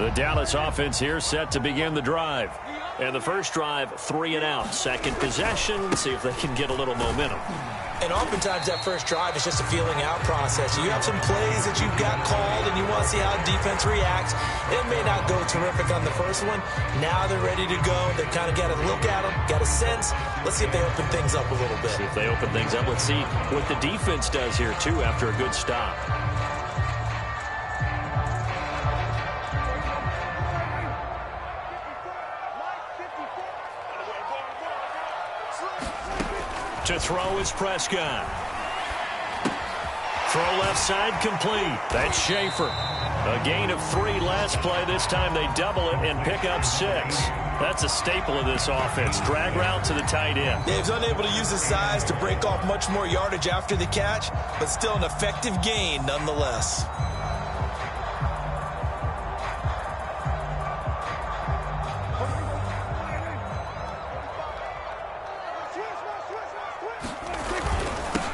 The Dallas offense here set to begin the drive. And the first drive, 3 and out. Second possession, see if they can get a little momentum. And oftentimes that first drive is just a feeling out process. You have some plays that you've got called and you want to see how defense reacts. It may not go terrific on the first one. Now they're ready to go. They've kind of got to look at them, got a sense. Let's see if they open things up a little bit. See if they open things up. Let's see what the defense does here, too, after a good stop. To throw is Prescott. Throw left side complete. That's Schaefer. A gain of 3 last play. This time they double it and pick up 6. That's a staple of this offense. Drag route to the tight end. Dave's unable to use his size to break off much more yardage after the catch, but still an effective gain nonetheless.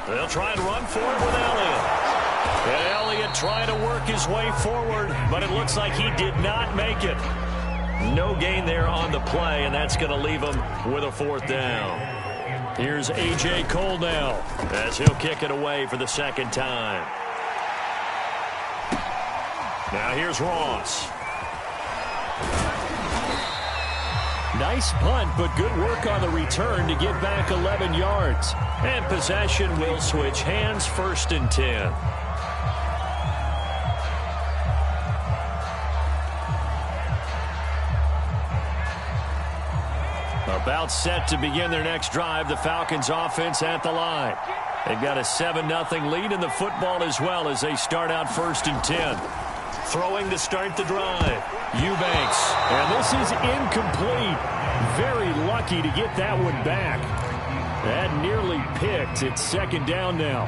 They'll try and run for it with Elliott. And Elliott trying to work his way forward, but it looks like he did not make it. No gain there on the play, and that's going to leave him with a 4th down. Here's A.J. Cole now, as he'll kick it away for the second time. Now here's Ross. Nice punt, but good work on the return to get back 11 yards. And possession will switch hands, 1st and 10. About set to begin their next drive, the Falcons offense at the line. They've got a 7-0 lead in the football as well as they start out 1st and 10. Throwing to start the drive. Eubanks. And this is incomplete. Very lucky to get that one back. That nearly picked. It's 2nd down now.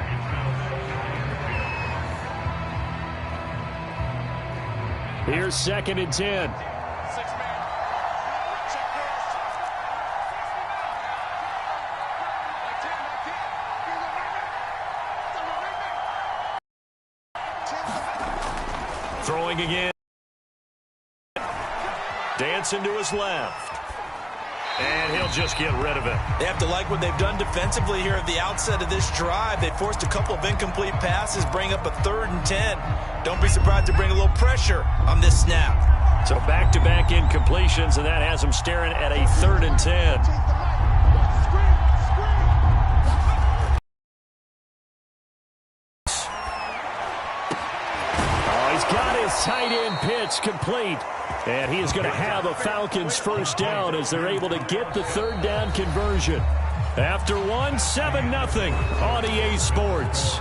Here's 2nd and 10. Throwing again. Dancing to his left. And he'll just get rid of it. They have to like what they've done defensively here at the outset of this drive. They forced a couple of incomplete passes, bring up a 3rd and 10. Don't be surprised to bring a little pressure on this snap. So back-to-back incompletions, and that has them staring at a 3rd and 10. Tight end pitch complete. And he is going to have a Falcons 1st down as they're able to get the 3rd down conversion. After 7-0 on EA Sports.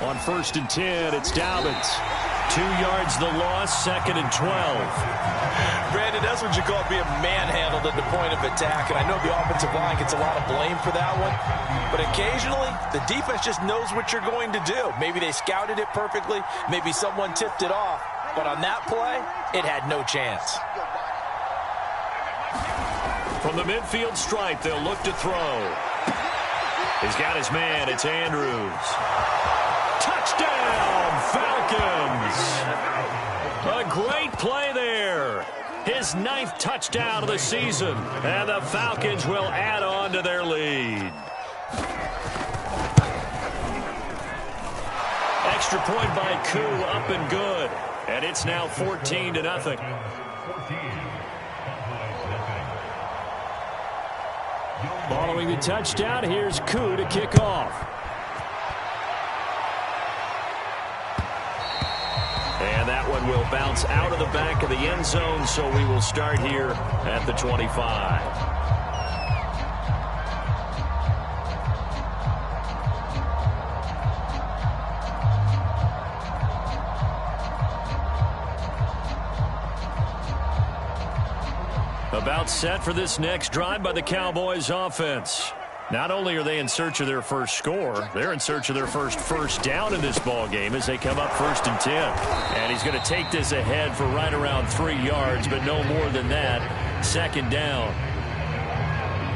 On 1st and 10, it's Dobbins. 2 yards the loss, 2nd and 12. Brandon, that's what you call being manhandled at the point of attack. And I know the offensive line gets a lot of blame for that one. But occasionally, the defense just knows what you're going to do. Maybe they scouted it perfectly. Maybe someone tipped it off. But on that play, it had no chance. From the midfield stripe, they'll look to throw. He's got his man. It's Andrews. Touchdown, Falcons. A great play there. His 9th touchdown of the season. And the Falcons will add on to their lead. Extra point by Koo, up and good. And it's now 14-0. Following the touchdown, here's Koo to kick off. And that one will bounce out of the back of the end zone, so we will start here at the 25. About set for this next drive by the Cowboys offense. Not only are they in search of their first score, they're in search of their first down in this ball game as they come up 1st and 10. And he's going to take this ahead for right around 3 yards, but no more than that. 2nd down.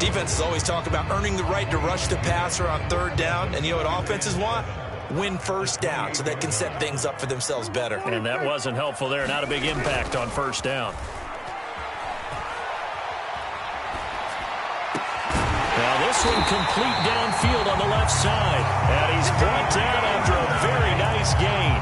Defenses always talk about earning the right to rush the passer on third down. And you know what offenses want? Win first down so they can set things up for themselves better. And that wasn't helpful there. Not a big impact on first down. Now this one complete downfield on the left side. And he's brought down after a very nice gain.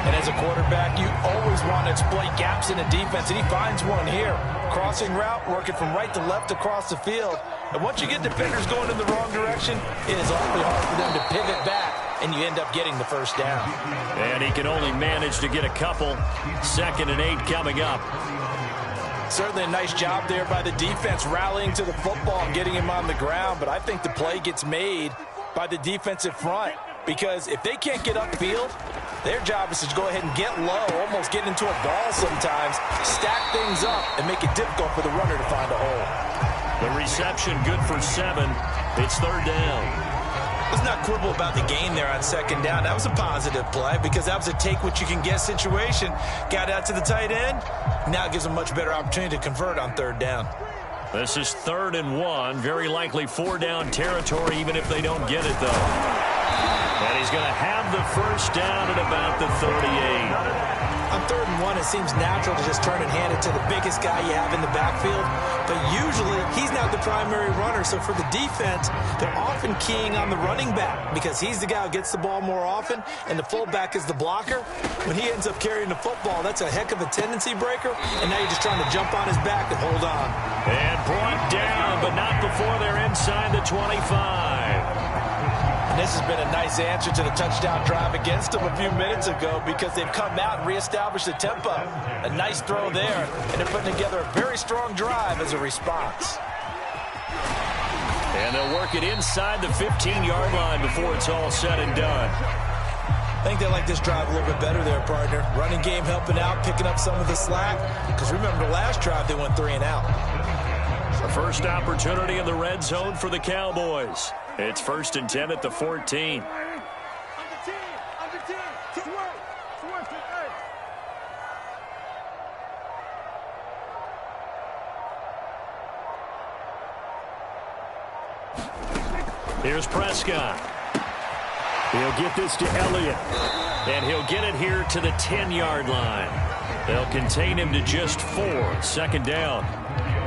And as a quarterback, you always want to exploit gaps in the defense, and he finds one here. Crossing route, working from right to left across the field. And once you get defenders going in the wrong direction, it is awfully hard for them to pivot back, and you end up getting the first down. And he can only manage to get a couple. 2nd and 8 coming up. Certainly a nice job there by the defense rallying to the football and getting him on the ground, but I think the play gets made by the defensive front, because if they can't get upfield, their job is to go ahead and get low, almost get into a ball sometimes, stack things up, and make it difficult for the runner to find a hole. The reception good for 7. It's 3rd down. Let's not quibble about the gain there on 2nd down. That was a positive play because that was a take-what-you-can-get situation. Got out to the tight end. Now it gives them much better opportunity to convert on 3rd down. This is 3rd and 1. Very likely 4-down territory, even if they don't get it, though. And he's going to have the first down at about the 38. On 3rd and 1, it seems natural to just turn and hand it to the biggest guy you have in the backfield. But usually, he's not the primary runner. So for the defense, they're often keying on the running back because he's the guy who gets the ball more often, and the fullback is the blocker. When he ends up carrying the football, that's a heck of a tendency breaker, and now you're just trying to jump on his back and hold on. And brought down, but not before they're inside the 25. And this has been a nice answer to the touchdown drive against them a few minutes ago because they've come out and reestablished the tempo. A nice throw there, and they're putting together a very strong drive as a response. And they'll work it inside the 15-yard line before it's all said and done. I think they like this drive a little bit better there, partner. Running game helping out, picking up some of the slack. Because remember, the last drive they went 3 and out. The first opportunity in the red zone for the Cowboys. It's 1st and 10 at the 14. Here's Prescott. He'll get this to Elliott. And he'll get it here to the 10-yard line. They'll contain him to just 4. 2nd down.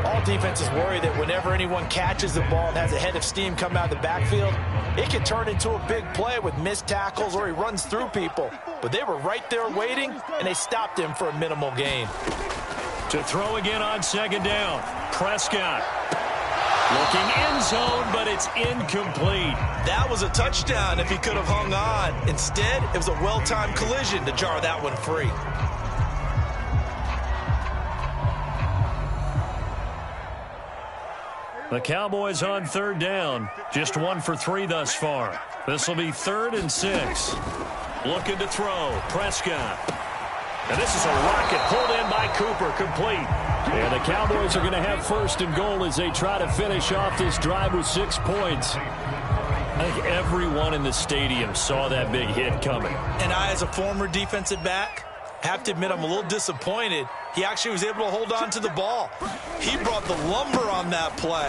All defenses worry that whenever anyone catches the ball and has a head of steam come out of the backfield, it can turn into a big play with missed tackles or he runs through people. But they were right there waiting, and they stopped him for a minimal gain. To throw again on 2nd down. Prescott. Looking end zone, but it's incomplete. That was a touchdown if he could have hung on. Instead, it was a well-timed collision to jar that one free. The Cowboys on 3rd down. Just 1 for 3 thus far. This will be 3rd and 6. Looking to throw. Prescott. And this is a rocket pulled in by Cooper. Complete. And the Cowboys are going to have 1st and goal as they try to finish off this drive with 6 points. I think everyone in the stadium saw that big hit coming. And I, as a former defensive back, have to admit I'm a little disappointed. He actually was able to hold on to the ball. He brought the lumber on that play.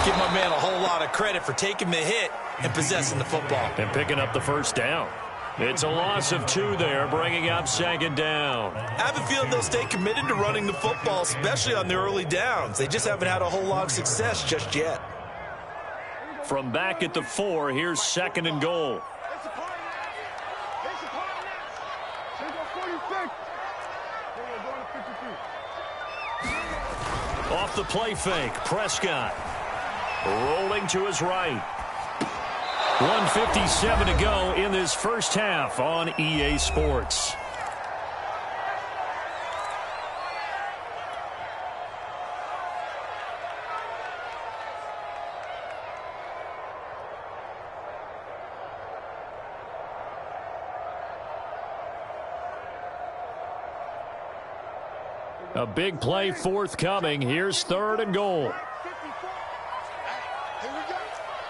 Give my man a whole lot of credit for taking the hit and possessing the football. And picking up the 1st down. It's a loss of 2 there, bringing up 2nd down. I have a feeling they'll stay committed to running the football, especially on the early downs. They just haven't had a whole lot of success just yet. From back at the 4, here's 2nd and goal. Off the play fake, Prescott. Rolling to his right. 1:57 to go in this first half on EA Sports. A big play forthcoming. Here's 3rd and goal. Here we go.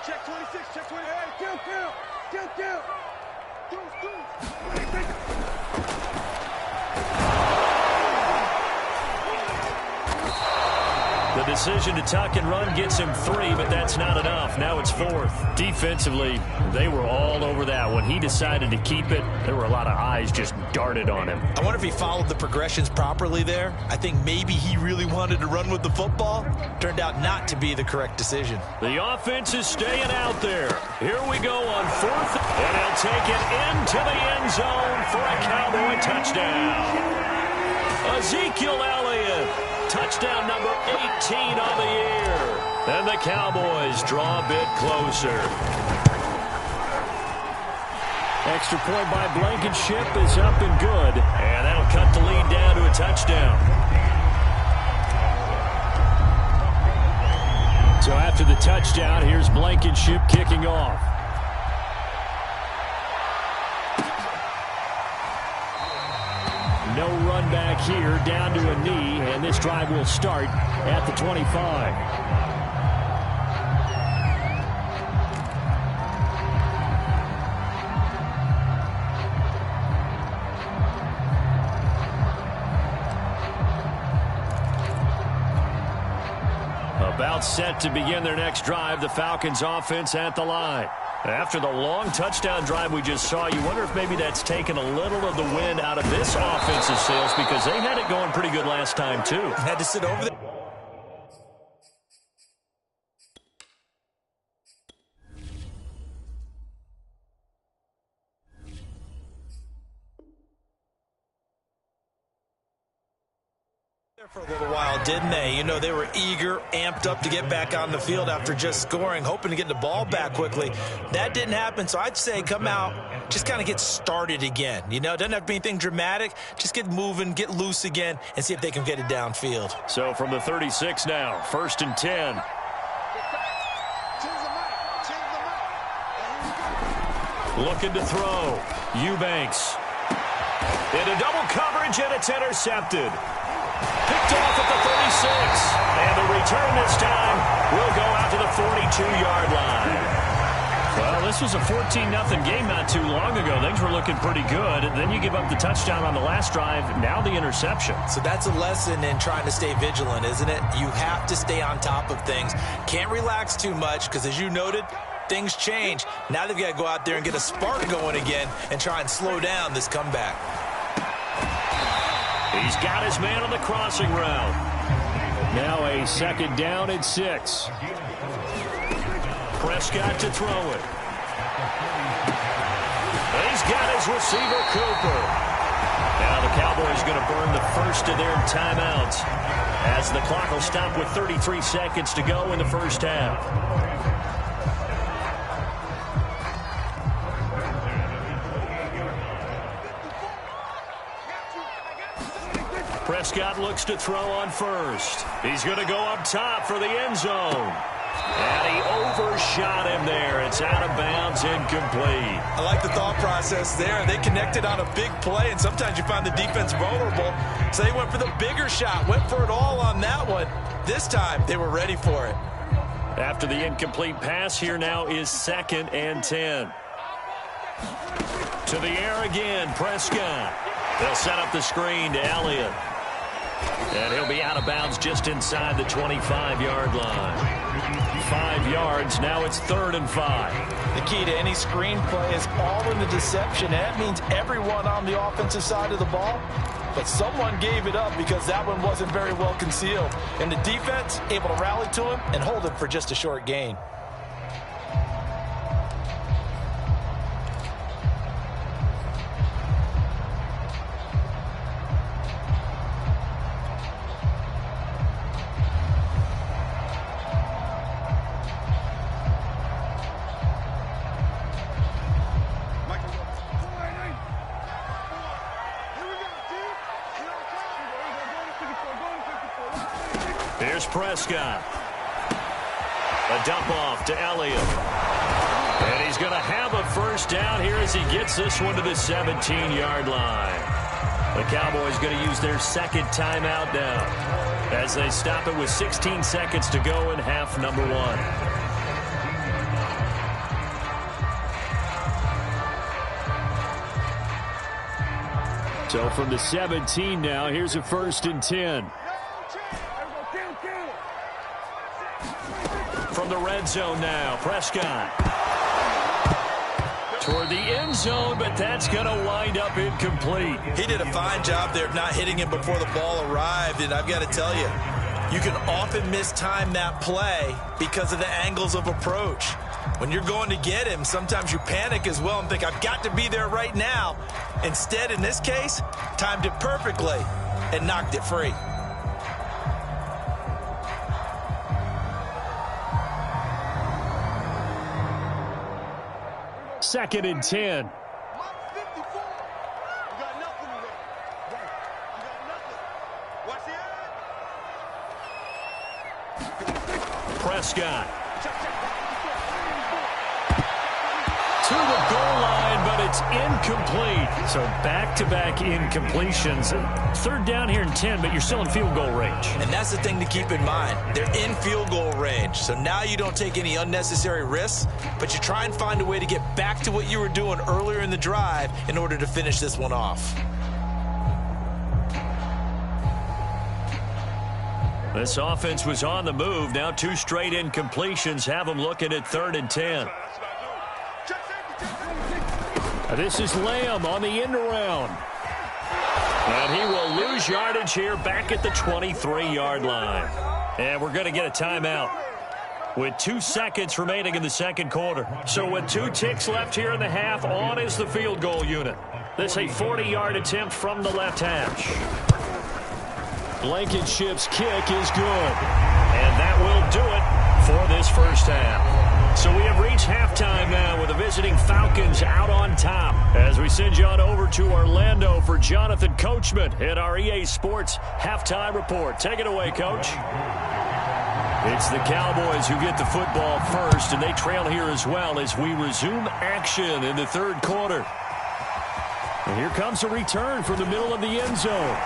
Check 26, check 28. Hey, kill. The decision to tuck and run gets him 3, but that's not enough. Now it's 4th. Defensively, they were all over that. When he decided to keep it, there were a lot of eyes just darted on him. I wonder if he followed the progressions properly there. I think maybe he really wanted to run with the football. Turned out not to be the correct decision. The offense is staying out there. Here we go on 4th, and he'll take it into the end zone for a Cowboy touchdown. Ezekiel Elliott, touchdown number 18 on the year. And the Cowboys draw a bit closer. Extra point by Blankenship is up and good. And that'll cut the lead down to a touchdown. So after the touchdown, here's Blankenship kicking off. No run back here, down to a knee, and this drive will start at the 25. About set to begin their next drive, the Falcons offense at the line. After the long touchdown drive we just saw, you wonder if maybe that's taken a little of the wind out of this offensive sails, because they had it going pretty good last time too. Had to sit over there. For a little while, didn't they? You know, they were eager, amped up to get back on the field after just scoring, hoping to get the ball back quickly. That didn't happen, so I'd say come out, just kind of get started again. You know, it doesn't have to be anything dramatic. Just get moving, get loose again, and see if they can get it downfield. So from the 36 now, 1st and 10. Looking to throw. Eubanks. Into double coverage, and it's intercepted. Picked off at the 36. And the return this time will go out to the 42-yard line. Well, this was a 14-0 game not too long ago. Things were looking pretty good. Then you give up the touchdown on the last drive. Now the interception. So that's a lesson in trying to stay vigilant, isn't it? You have to stay on top of things. Can't relax too much because, as you noted, things change. Now they've got to go out there and get a spark going again and try and slow down this comeback. He's got his man on the crossing route. Now a 2nd down and 6. Prescott to throw it. He's got his receiver, Cooper. Now the Cowboys going to burn the first of their timeouts as the clock will stop with 33 seconds to go in the first half. Prescott looks to throw on 1st. He's going to go up top for the end zone. And he overshot him there. It's out of bounds, incomplete. I like the thought process there. They connected on a big play, and sometimes you find the defense vulnerable. So they went for the bigger shot, went for it all on that one. This time, they were ready for it. After the incomplete pass, here now is 2nd and 10. To the air again, Prescott. They'll set up the screen to Elliott. And he'll be out of bounds just inside the 25-yard line. 5 yards. Now it's 3rd and 5. The key to any screen play is all in the deception. That means everyone on the offensive side of the ball. But someone gave it up because that one wasn't very well concealed. And the defense able to rally to him and hold him for just a short gain. Here's Prescott. A dump off to Elliott. And he's going to have a first down here as he gets this one to the 17-yard line. The Cowboys going to use their 2nd timeout now as they stop it with 16 seconds to go in half number 1. So from the 17 now, here's a 1st and 10. from the red zone now. Prescott toward the end zone, but that's going to wind up incomplete. He did a fine job there of not hitting him before the ball arrived, and I've got to tell you, you can often mistime that play because of the angles of approach. When you're going to get him, sometimes you panic as well and think, I've got to be there right now. Instead, in this case, timed it perfectly and knocked it free. Second and 10. Prescott to the goal line, but it's incomplete. So back-to-back incompletions. Third down here and 10, but you're still in field goal range. And that's the thing to keep in mind. They're in field goal range. So now you don't take any unnecessary risks, but you try and find a way to get back to what you were doing earlier in the drive in order to finish this one off. This offense was on the move. Now 2 straight incompletions have them looking at 3rd and 10. This is Lamb on the end around. And he will lose yardage here back at the 23-yard line. And we're going to get a timeout with 2 seconds remaining in the second quarter. So with 2 ticks left here in the half, on is the field goal unit. This a 40-yard attempt from the left hash. Blankenship's kick is good. And that will do it for this first half. So we have reached halftime now with the visiting Falcons out on top. As we send you on over to Orlando for Jonathan Coachman at our EA Sports Halftime Report. Take it away, Coach. It's the Cowboys who get the football first, and they trail here as well as we resume action in the third quarter. And here comes a return from the middle of the end zone.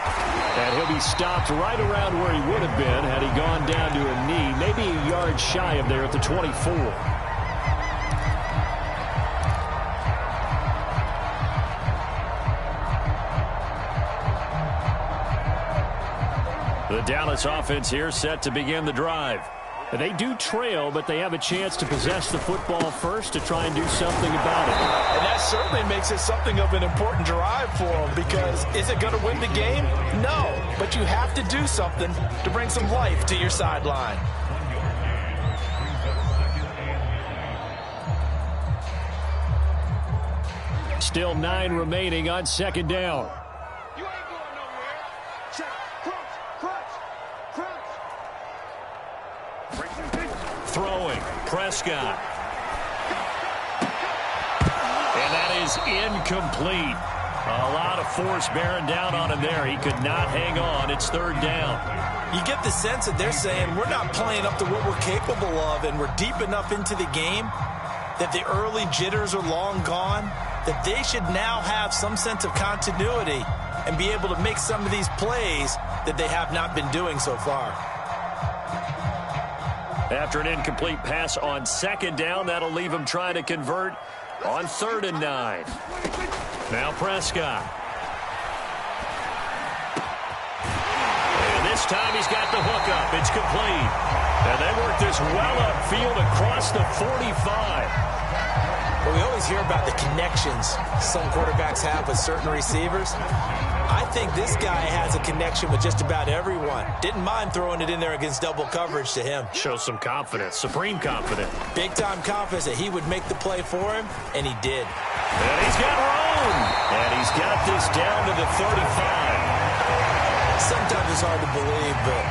And he'll be stopped right around where he would have been had he gone down to a knee, maybe a yard shy of there at the 24. The Dallas offense here set to begin the drive. They do trail, but they have a chance to possess the football first to try and do something about it. And that certainly makes it something of an important drive for them, because is it going to win the game? No, but you have to do something to bring some life to your sideline. Still 9 remaining on second down. You ain't going nowhere. Check. Crunch. Throwing. Prescott. And that is incomplete. A lot of force bearing down on him there. He could not hang on. It's third down. You get the sense that they're saying we're not playing up to what we're capable of, and we're deep enough into the game that the early jitters are long gone, that they should now have some sense of continuity and be able to make some of these plays that they have not been doing so far. After an incomplete pass on second down, that'll leave him trying to convert on 3rd and 9. Now Prescott. And this time he's got the hook up. It's complete. And they work this well upfield across the 45. Well, we always hear about the connections some quarterbacks have with certain receivers. I think this guy has a connection with just about everyone. Didn't mind throwing it in there against double coverage to him. Shows some confidence, supreme confidence. Big-time confidence that he would make the play for him, and he did. And he's got room. And he's got this down to the 35. Sometimes it's hard to believe, but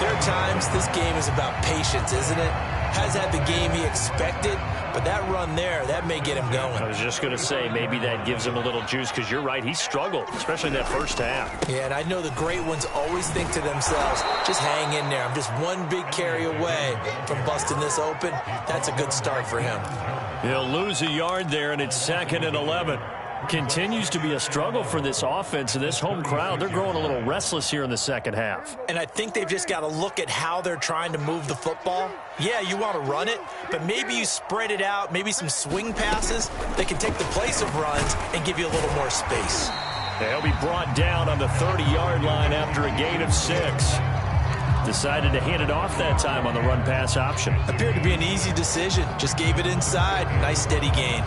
there are times this game is about patience, isn't it? Has had the game he expected, but that run there, that may get him going. I was just going to say, maybe that gives him a little juice, because you're right, he struggled, especially in that first half. Yeah, and I know the great ones always think to themselves, just hang in there. I'm just one big carry away from busting this open. That's a good start for him. He'll lose a yard there, and it's 2nd and 11. Continues to be a struggle for this offense and this home crowd. They're growing a little restless here in the second half. And I think they've just got to look at how they're trying to move the football. Yeah, you want to run it, but maybe you spread it out, maybe some swing passes that can take the place of runs and give you a little more space. They'll be brought down on the 30-yard line after a gain of 6. Decided to hand it off that time on the run-pass option. Appeared to be an easy decision. Just gave it inside. Nice steady gain.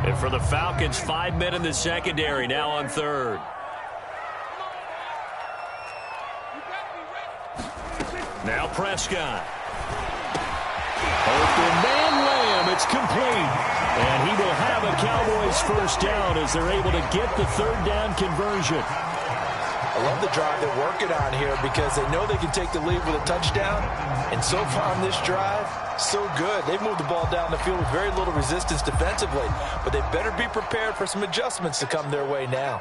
And for the Falcons, 5 men in the secondary, now on third. Now Prescott. Open man Lamb. It's complete. And he will have a Cowboys first down as they're able to get the third down conversion. I love the drive they're working on here because they know they can take the lead with a touchdown. And so far on this drive, so good. They've moved the ball down the field with very little resistance defensively. But they better be prepared for some adjustments to come their way now.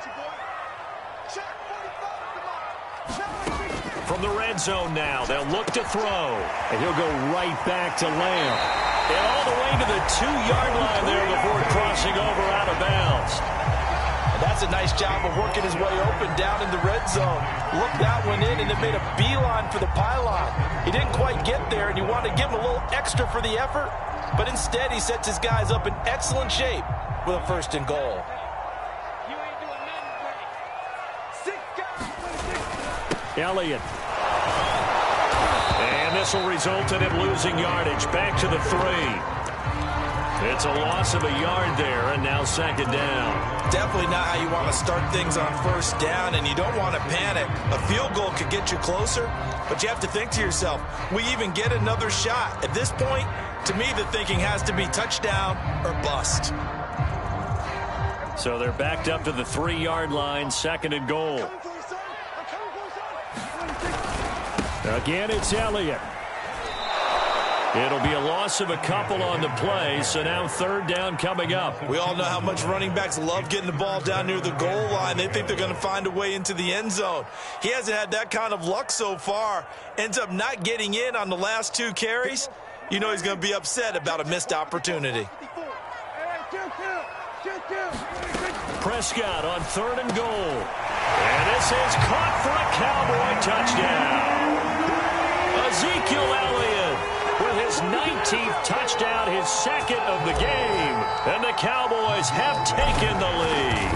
From the red zone now, they'll look to throw. And he'll go right back to Lamb. And all the way to the 2-yard line there before crossing over out of bounds. And that's a nice job of working his way open down in the red zone. Looked that one in and then made a beeline for the pylon. He didn't quite get there, and you want to give him a little extra for the effort. But instead, he sets his guys up in excellent shape with a first and goal. Elliott. And this will result in him losing yardage. Back to the 3. It's a loss of a yard there, and now second down. Definitely not how you want to start things on first down, and you don't want to panic. A field goal could get you closer, but you have to think to yourself, we even get another shot. At this point, to me, the thinking has to be touchdown or bust. So they're backed up to the 3-yard line, second and goal. Again, it's Elliott. It'll be a loss of a couple on the play, so now third down coming up. We all know how much running backs love getting the ball down near the goal line. They think they're going to find a way into the end zone. He hasn't had that kind of luck so far. Ends up not getting in on the last 2 carries. You know he's going to be upset about a missed opportunity. Prescott on third and goal. And this is caught for a Cowboy touchdown. Ezekiel Elliott with his 19th touchdown, his second of the game. And the Cowboys have taken the lead.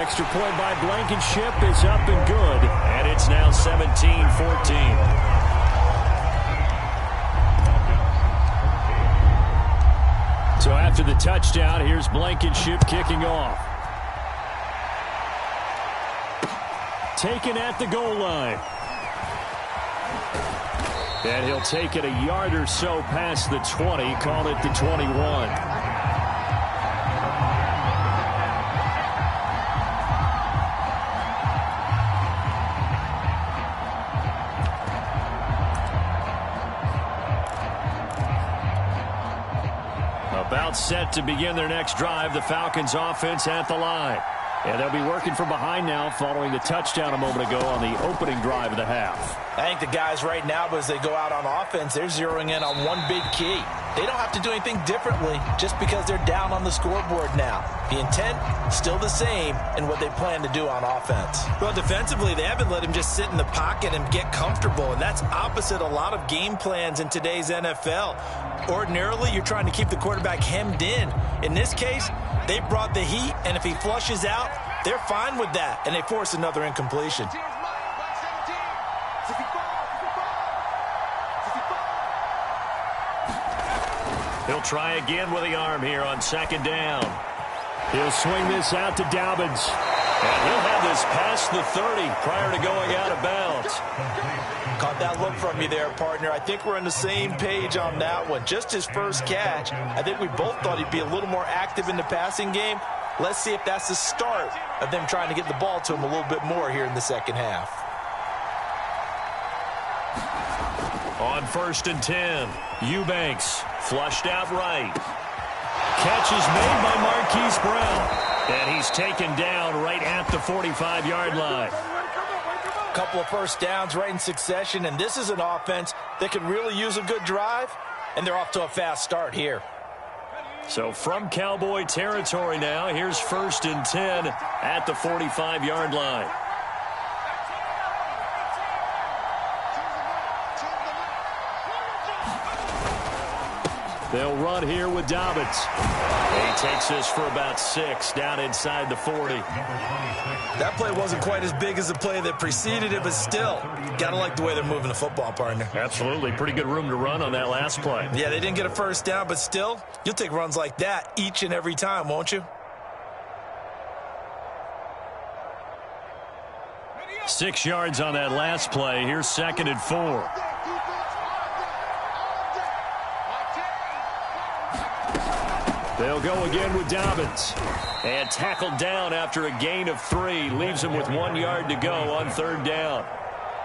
Extra point by Blankenship is up and good. And it's now 17-14. So after the touchdown, here's Blankenship kicking off. Taken at the goal line. And he'll take it a yard or so past the 20, call it the 21. About set to begin their next drive, the Falcons offense at the line. And they'll be working from behind now following the touchdown a moment ago on the opening drive of the half. I think the guys right now, as they go out on offense, they're zeroing in on one big key. They don't have to do anything differently just because they're down on the scoreboard now. The intent, still the same in what they plan to do on offense. Well, defensively, they haven't let him just sit in the pocket and get comfortable, and that's opposite a lot of game plans in today's NFL. Ordinarily, you're trying to keep the quarterback hemmed in. In this case, they brought the heat, and if he flushes out, they're fine with that, and they force another incompletion. He'll try again with the arm here on second down. He'll swing this out to Dobbins. And he'll have this past the 30 prior to going out of bounds. Caught that look from you there, partner. I think we're on the same page on that one. Just his first catch. I think we both thought he'd be a little more active in the passing game. Let's see if that's the start of them trying to get the ball to him a little bit more here in the second half. On first and 10, Eubanks flushed out right. Catch is made by Marquise Brown. And he's taken down right at the 45-yard line. Couple of first downs right in succession, and this is an offense that can really use a good drive, and they're off to a fast start here. So from Cowboy territory now, here's first and 10 at the 45-yard line. They'll run here with Dobbins. He takes this for about 6 down inside the 40. That play wasn't quite as big as the play that preceded it, but still, got to like the way they're moving the football, partner. Absolutely. Pretty good room to run on that last play. Yeah, they didn't get a first down, but still, you'll take runs like that each and every time, won't you? 6 yards on that last play. Here's 2nd and 4. They'll go again with Dobbins. And tackled down after a gain of 3. Leaves him with 1 yard to go on 3rd down.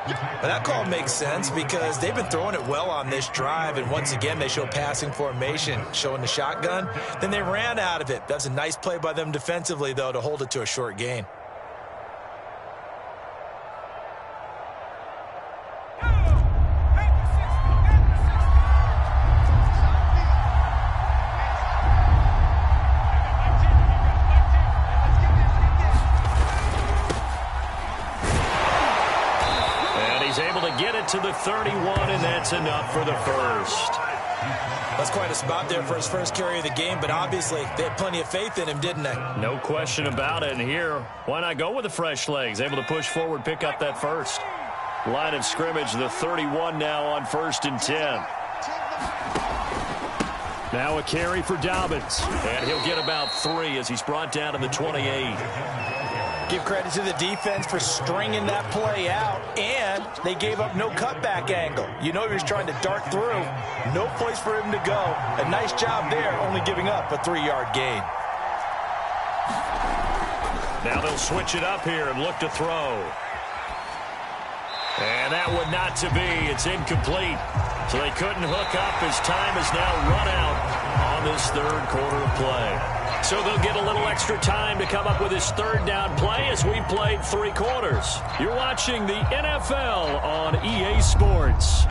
But that call makes sense because they've been throwing it well on this drive, and once again they show passing formation, showing the shotgun. Then they ran out of it. That's a nice play by them defensively, though, to hold it to a short gain. To the 31, and that's enough for the first. That's quite a spot there for his first carry of the game, but obviously they had plenty of faith in him, didn't they? No question about it. And here, why not go with the fresh legs? Able to push forward, pick up that first. Line of scrimmage, the 31 now on 1st and 10. Now a carry for Dobbins. And he'll get about 3 as he's brought down to the 28. Give credit to the defense for stringing that play out, and they gave up no cutback angle. You know he was trying to dart through. No place for him to go. A nice job there, only giving up a 3-yard gain. Now they'll switch it up here and look to throw. And that one not to be. It's incomplete. So they couldn't hook up as time has now run out on this 3rd quarter of play. So they'll get a little extra time to come up with his 3rd down play as we played 3 quarters. You're watching the NFL on EA Sports.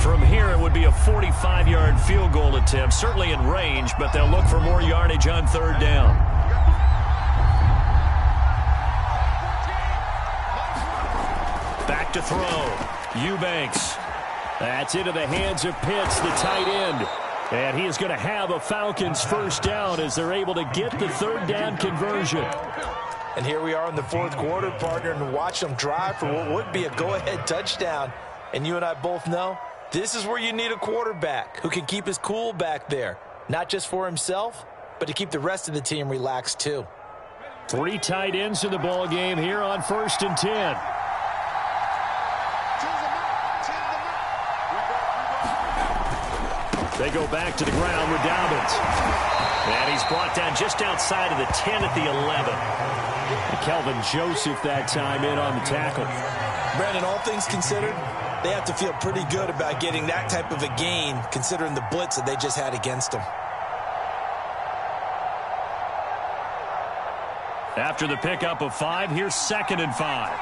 From here, it would be a 45-yard field goal attempt, certainly in range, but they'll look for more yardage on 3rd down. Back to throw. Eubanks. That's into the hands of Pitts, the tight end. And he is going to have a Falcons first down as they're able to get the 3rd down conversion. And here we are in the 4th quarter, partner, and watch them drive for what would be a go-ahead touchdown. And you and I both know this is where you need a quarterback who can keep his cool back there. Not just for himself, but to keep the rest of the team relaxed too. 3 tight ends in the ball game here on 1st and 10. They go back to the ground with Dobbins. And he's brought down just outside of the 10 at the 11. And Kelvin Joseph that time in on the tackle. Brandon, all things considered, they have to feel pretty good about getting that type of a gain considering the blitz that they just had against them. After the pickup of 5, here's 2nd and 5.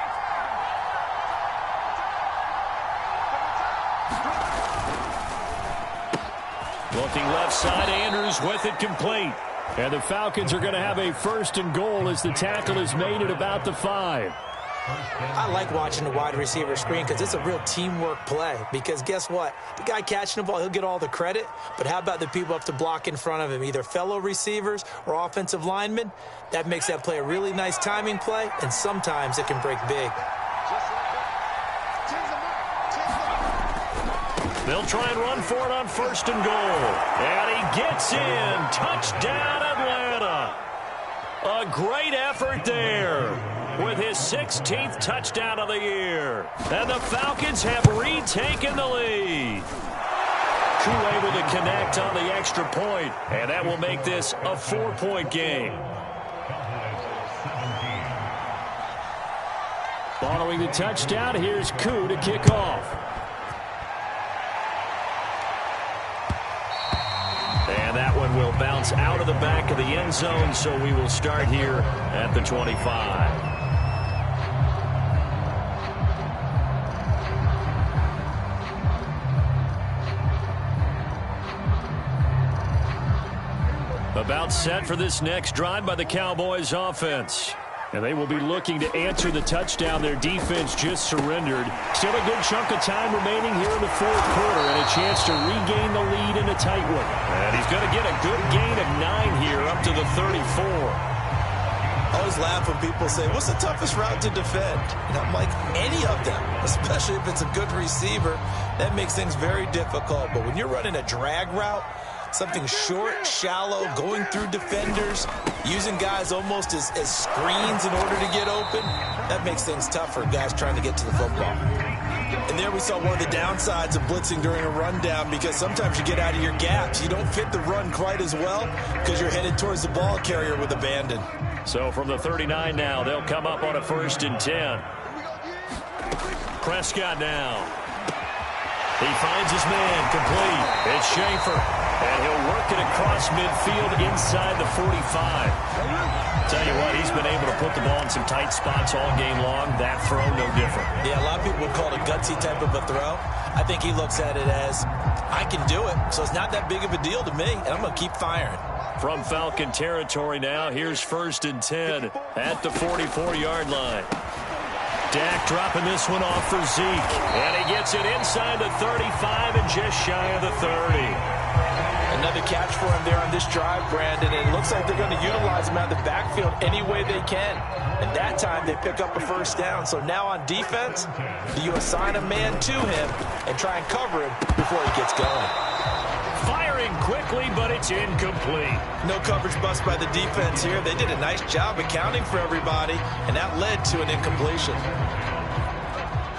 Looking left side, Andrews with it complete. And the Falcons are going to have a 1st and goal as the tackle is made at about the 5. I like watching the wide receiver screen because it's a real teamwork play. Because guess what? The guy catching the ball, he'll get all the credit. But how about the people up to block in front of him, either fellow receivers or offensive linemen? That makes that play a really nice timing play, and sometimes it can break big. They'll try and run for it on 1st and goal. And he gets in. Touchdown, Atlanta. A great effort there with his 16th touchdown of the year. And the Falcons have retaken the lead. Koo able to connect on the extra point, and that will make this a 4-point game. Following the touchdown, here's Koo to kick off. And that one will bounce out of the back of the end zone, so we will start here at the 25. About set for this next drive by the Cowboys offense. And they will be looking to answer the touchdown their defense just surrendered. Still a good chunk of time remaining here in the fourth quarter and a chance to regain the lead in a tight one. And he's going to get a good gain of 9 here up to the 34. I always laugh when people say, what's the toughest route to defend? And I'm like, any of them, especially if it's a good receiver. That makes things very difficult. But when you're running a drag route, something short, shallow, going through defenders, using guys almost as screens in order to get open, that makes things tough for guys trying to get to the football. And there we saw one of the downsides of blitzing during a rundown, because sometimes you get out of your gaps. You don't fit the run quite as well because you're headed towards the ball carrier with abandon. So from the 39 now, they'll come up on a 1st and 10. Prescott now. He finds his man complete. It's Schaefer. And he'll work it across midfield inside the 45. Tell you what, he's been able to put the ball in some tight spots all game long. That throw, no different. Yeah, a lot of people would call it a gutsy type of a throw. I think he looks at it as, I can do it, so it's not that big of a deal to me, and I'm going to keep firing. From Falcon territory now, here's 1st and 10 at the 44-yard line. Dak dropping this one off for Zeke. And he gets it inside the 35 and just shy of the 30. Another catch for him there on this drive, Brandon. And it looks like they're going to utilize him out of the backfield any way they can. And that time they pick up a 1st down. So now on defense, do you assign a man to him and try and cover him before he gets going? Firing quickly, but it's incomplete. No coverage bust by the defense here. They did a nice job accounting for everybody, and that led to an incompletion.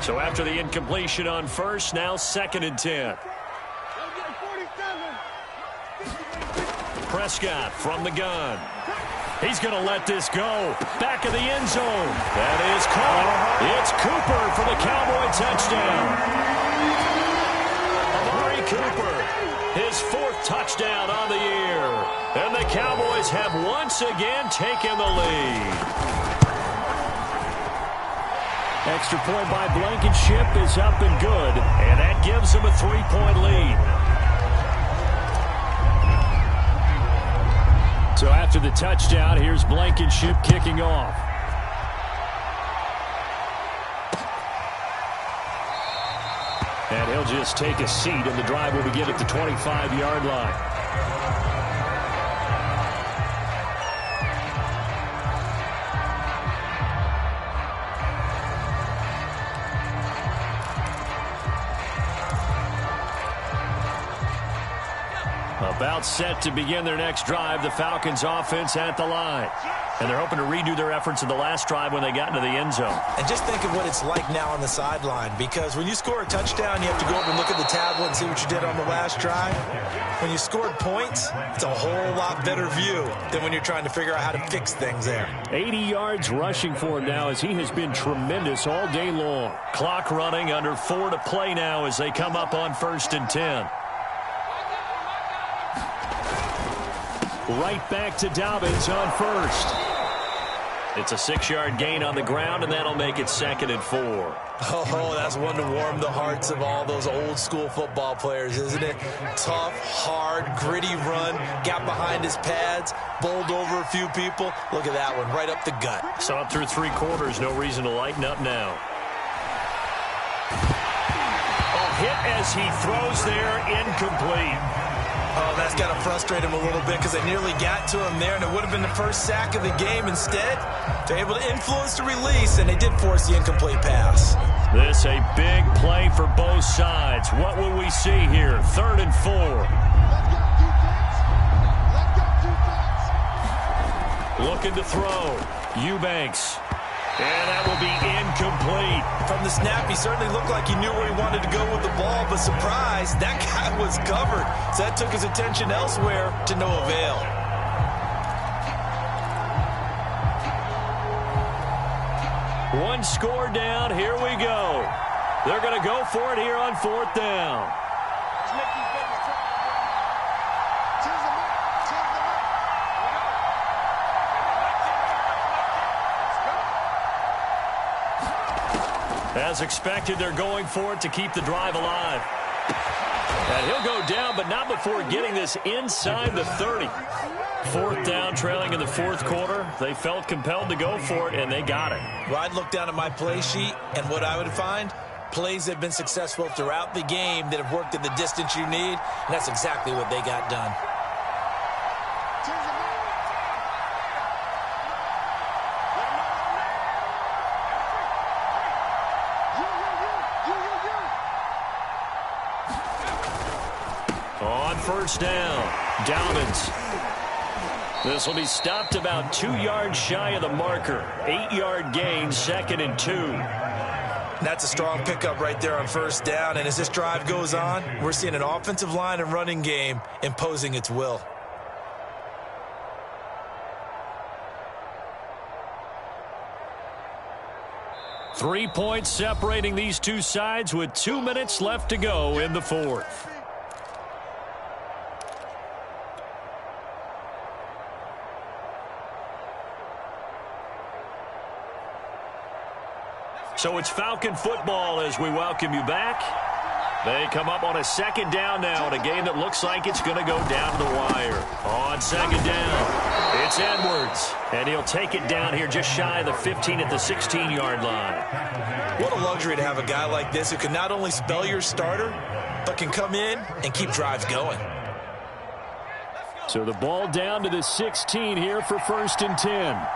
So after the incompletion on 1st, now 2nd and 10. Prescott from the gun. He's going to let this go. Back of the end zone. That is caught. It's Cooper for the Cowboy touchdown. Amari Cooper, his 4th touchdown on the year. And the Cowboys have once again taken the lead. Extra point by Blankenship is up and good. And that gives them a 3-point lead. So after the touchdown, here's Blankenship kicking off. And he'll just take a seat, and the drive will begin at the 25-yard line. About set to begin their next drive, the Falcons offense at the line. And they're hoping to redo their efforts of the last drive when they got into the end zone. And just think of what it's like now on the sideline, because when you score a touchdown, you have to go over and look at the tablet and see what you did on the last drive. When you scored points, it's a whole lot better view than when you're trying to figure out how to fix things there. 80 yards rushing for him now as he has been tremendous all day long. Clock running, under 4 to play now as they come up on 1st and 10. Right back to Dobbins on 1st. It's a 6-yard gain on the ground, and that'll make it 2nd and 4. Oh, that's one to warm the hearts of all those old-school football players, isn't it? Tough, hard, gritty run, got behind his pads, bowled over a few people. Look at that one, right up the gut. So up through 3 quarters, no reason to lighten up now. Oh, hit as he throws there, incomplete. Oh, that's got to frustrate him a little bit because they nearly got to him there, and it would have been the first sack of the game. Instead, they're able to influence the release, and they did force the incomplete pass. This a big play for both sides. What will we see here? 3rd and 4. Looking to throw. Eubanks. And that will be incomplete. From the snap, he certainly looked like he knew where he wanted to go with the ball, but surprise, that guy was covered. So that took his attention elsewhere to no avail. One score down. Here we go. They're going to go for it here on 4th down. As expected, they're going for it to keep the drive alive. And he'll go down, but not before getting this inside the 30. Fourth down, trailing in the fourth quarter. They felt compelled to go for it, and they got it. Well, I'd look down at my play sheet, and what I would find, plays that have been successful throughout the game that have worked in the distance you need, and that's exactly what they got done. On first down, Dobbins. This will be stopped about 2 yards shy of the marker. 8-yard gain, 2nd and 2. That's a strong pickup right there on first down, and as this drive goes on, we're seeing an offensive line and running game imposing its will. Three points separating these two sides with 2 minutes left to go in the fourth. So it's Falcon football as we welcome you back. They come up on a second down now in a game that looks like it's going to go down to the wire. On second down, it's Edwards, and he'll take it down here just shy of the 15 at the 16-yard line. What a luxury to have a guy like this who can not only spell your starter, but can come in and keep drives going. So the ball down to the 16 here for 1st and 10.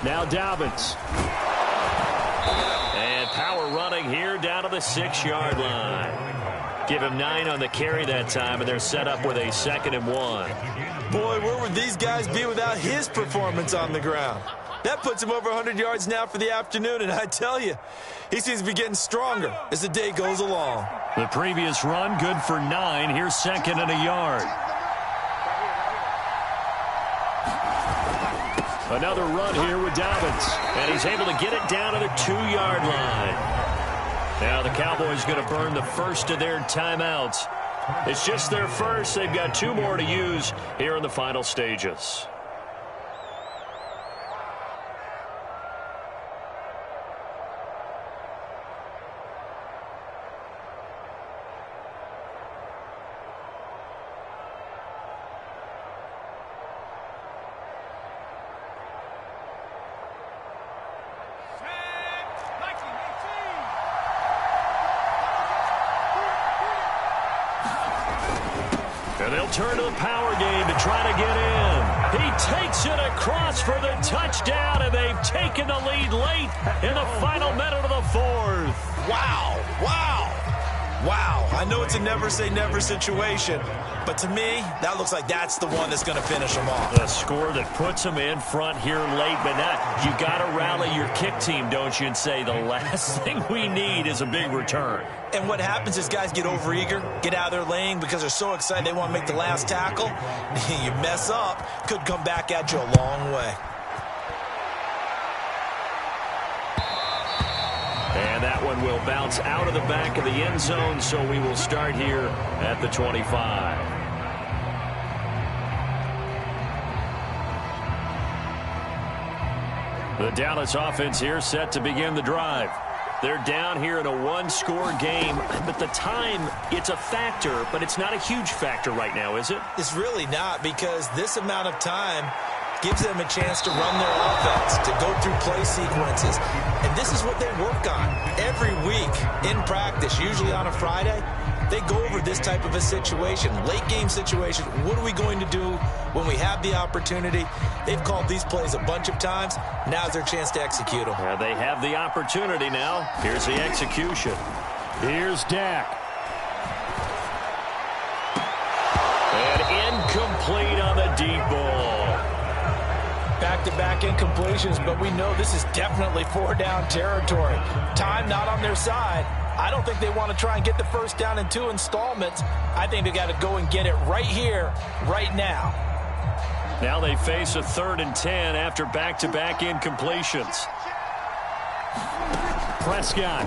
Now Dobbins. And power running here down to the 6-yard line. Give him 9 on the carry that time, and they're set up with a 2nd and 1. Boy, where would these guys be without his performance on the ground? That puts him over 100 yards now for the afternoon, and I tell you, he seems to be getting stronger as the day goes along. The previous run, good for 9. Here's 2nd and a yard. Another run here with Dobbins, and he's able to get it down to the 2-yard line. Now the Cowboys going to burn the first of their timeouts. It's just their first. They've got 2 more to use here in the final stages. And they'll turn to the power game to try to get in. He takes it across for the touchdown, and they've taken the lead late in the final minute of the fourth. Wow, wow, wow. I know it's a never-say-never situation, but to me, that looks like that's the one that's going to finish them off. A score that puts them in front here late, but you got to rally your kick team, don't you, and say the last thing we need is a big return. And what happens is guys get overeager, get out of their lane because they're so excited they want to make the last tackle. You mess up, could come back at you a long way. And that one will bounce out of the back of the end zone, so we will start here at the 25. The Dallas offense here set to begin the drive. They're down here in a one-score game, but the time, it's a factor, but it's not a huge factor right now, is it? It's really not, because this amount of time gives them a chance to run their offense, to go through play sequences. And this is what they work on every week in practice, usually on a Friday. They go over this type of a situation, late game situation. What are we going to do when we have the opportunity? They've called these plays a bunch of times. Now's their chance to execute them. Yeah, they have the opportunity now. Here's the execution. Here's Dak. And incomplete on the deep ball. Back-to-back incompletions, but we know this is definitely 4-down territory. Time not on their side. I don't think they want to try and get the first down in 2 installments. I think they got to go and get it right here, right now. Now they face a 3rd and 10 after back-to-back incompletions. Prescott.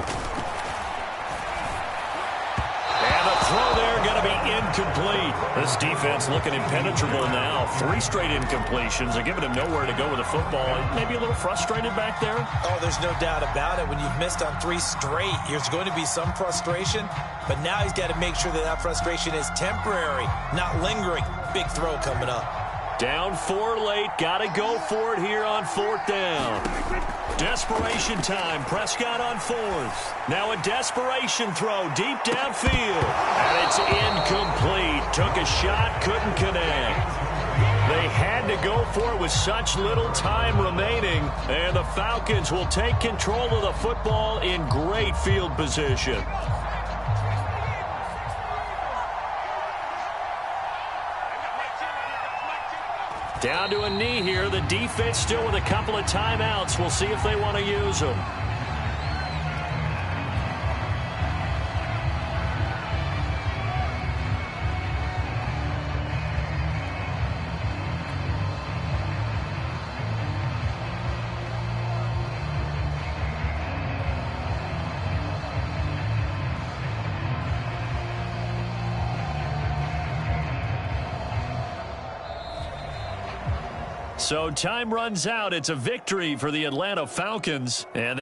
And the throw there going to be incomplete. This defense looking impenetrable now. 3 straight incompletions. They're giving him nowhere to go with the football. Maybe a little frustrated back there. Oh, there's no doubt about it. When you've missed on 3 straight, there's going to be some frustration. But now he's got to make sure that that frustration is temporary, not lingering. Big throw coming up. Down 4 late. Got to go for it here on 4th down. Desperation time. Prescott on 4th. Now a desperation throw deep downfield. And it's incomplete. Took a shot, couldn't connect. They had to go for it with such little time remaining. And the Falcons will take control of the football in great field position. Down to a knee here. The defense still with a couple of timeouts. We'll see if they want to use them. So time runs out. It's a victory for the Atlanta Falcons. And